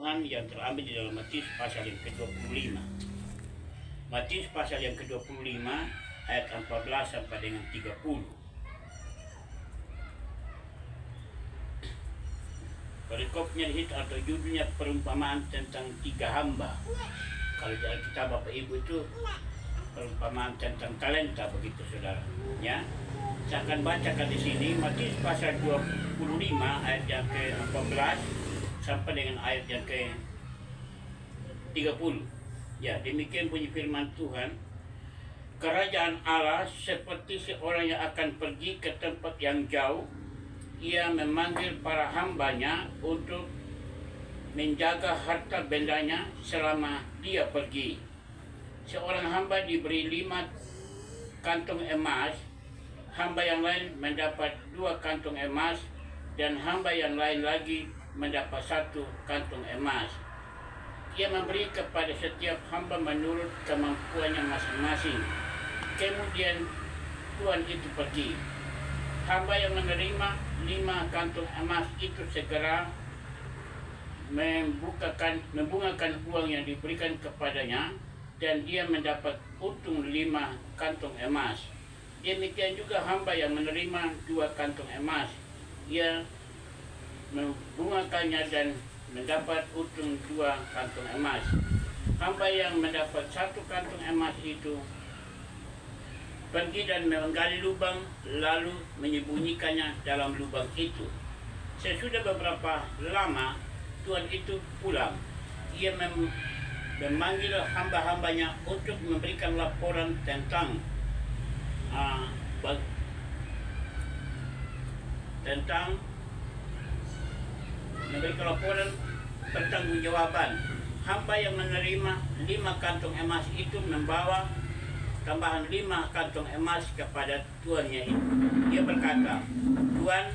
Tuhan yang terambil di dalam Matius pasal yang ke-25. Matius pasal yang ke-25 ayat 14 sampai dengan 30. Perikopnya di situ atau judulnya perumpamaan tentang 3 hamba. Kalau di Alkitab Bapak Ibu itu perumpamaan tentang talenta, begitu saudara. Ya, saya akan bacakan di sini Matius pasal 25 ayat yang ke-14 sampai dengan ayat yang ke-30. Ya, demikian bunyi firman Tuhan. Kerajaan Allah seperti seorang yang akan pergi ke tempat yang jauh. Ia memanggil para hambanya untuk menjaga harta bendanya selama dia pergi. Seorang hamba diberi 5 kantung emas, hamba yang lain mendapat 2 kantung emas, dan hamba yang lain lagi mendapat 1 kantung emas. Ia memberi kepada setiap hamba menurut kemampuannya masing-masing. Kemudian tuan itu pergi. Hamba yang menerima 5 kantung emas itu segera membungakan uang yang diberikan kepadanya, dan dia mendapat untung 5 kantung emas. Demikian juga hamba yang menerima 2 kantung emas. Ia membungakannya dan mendapat untung 2 kantung emas. Hamba yang mendapat 1 kantung emas itu pergi dan menggali lubang, lalu menyembunyikannya dalam lubang itu. Sesudah beberapa lama, tuan itu pulang. Ia memanggil hamba-hambanya untuk memberikan laporan tentang memberikan laporan pertanggungjawaban. Hamba yang menerima 5 kantung emas itu membawa tambahan 5 kantung emas kepada tuannya itu. Dia berkata, "Tuan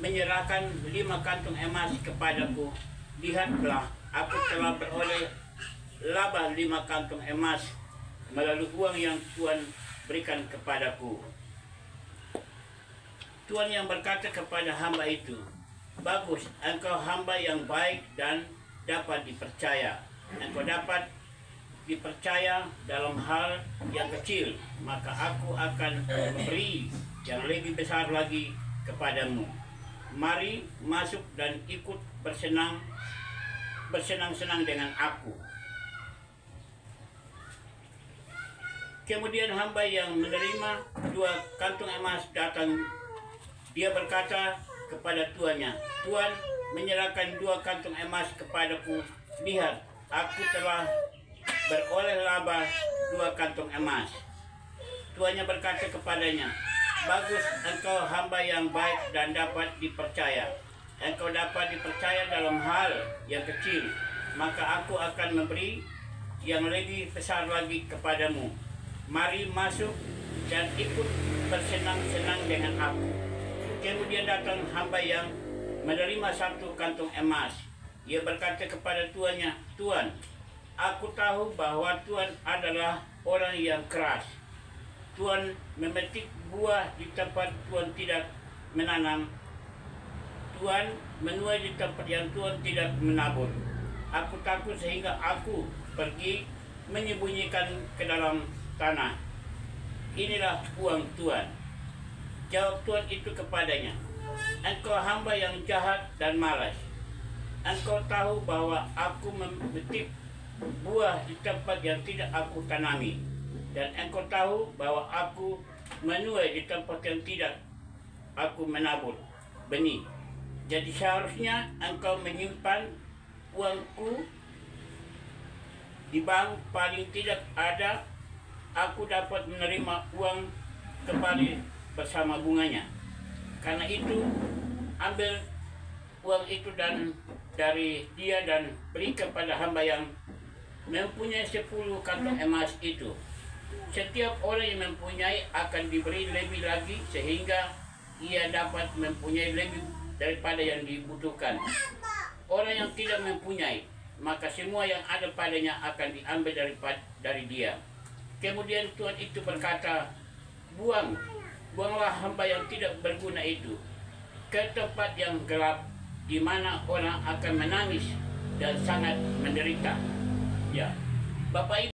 menyerahkan 5 kantung emas kepadaku. Lihatlah, aku telah beroleh laba 5 kantung emas melalui uang yang Tuan berikan kepadaku." Tuan yang berkata kepada hamba itu, "Bagus, engkau hamba yang baik dan dapat dipercaya. Engkau dapat dipercaya dalam hal yang kecil, maka aku akan memberi yang lebih besar lagi kepadamu. Mari masuk dan ikut bersenang-senang dengan aku." Kemudian hamba yang menerima 2 kantung emas datang. Dia berkata kepada tuannya, "Tuan menyerahkan 2 kantung emas kepadaku. Lihat, aku telah beroleh laba 2 kantung emas." Tuannya berkata kepadanya, "Bagus, engkau hamba yang baik dan dapat dipercaya. Engkau dapat dipercaya dalam hal yang kecil, maka aku akan memberi yang lebih besar lagi kepadamu. Mari masuk dan ikut bersenang-senang dengan aku." Kemudian datang hamba yang menerima 1 kantung emas. Ia berkata kepada tuannya, "Tuan, aku tahu bahwa Tuan adalah orang yang keras. Tuan memetik buah di tempat Tuan tidak menanam. Tuan menuai di tempat yang Tuan tidak menabur. Aku takut sehingga aku pergi menyembunyikan ke dalam tanah. Inilah uang Tuan." Jawab tuan itu kepadanya, "Engkau hamba yang jahat dan malas. Engkau tahu bahwa aku memetik buah di tempat yang tidak aku tanami, dan engkau tahu bahwa aku menuai di tempat yang tidak aku menabur benih. Jadi seharusnya engkau menyimpan uangku di bank, paling tidak ada aku dapat menerima uang kembali bersama bunganya. Karena itu, ambil uang itu dari dia dan beri kepada hamba yang mempunyai 10 kantung emas itu. Setiap orang yang mempunyai akan diberi lebih lagi, sehingga ia dapat mempunyai lebih daripada yang dibutuhkan. Orang yang tidak mempunyai, maka semua yang ada padanya akan diambil dari dia." Kemudian tuan itu berkata, Buanglah hamba yang tidak berguna itu ke tempat yang gelap, di mana orang akan menangis dan sangat menderita. Ya, Bapak Ibu.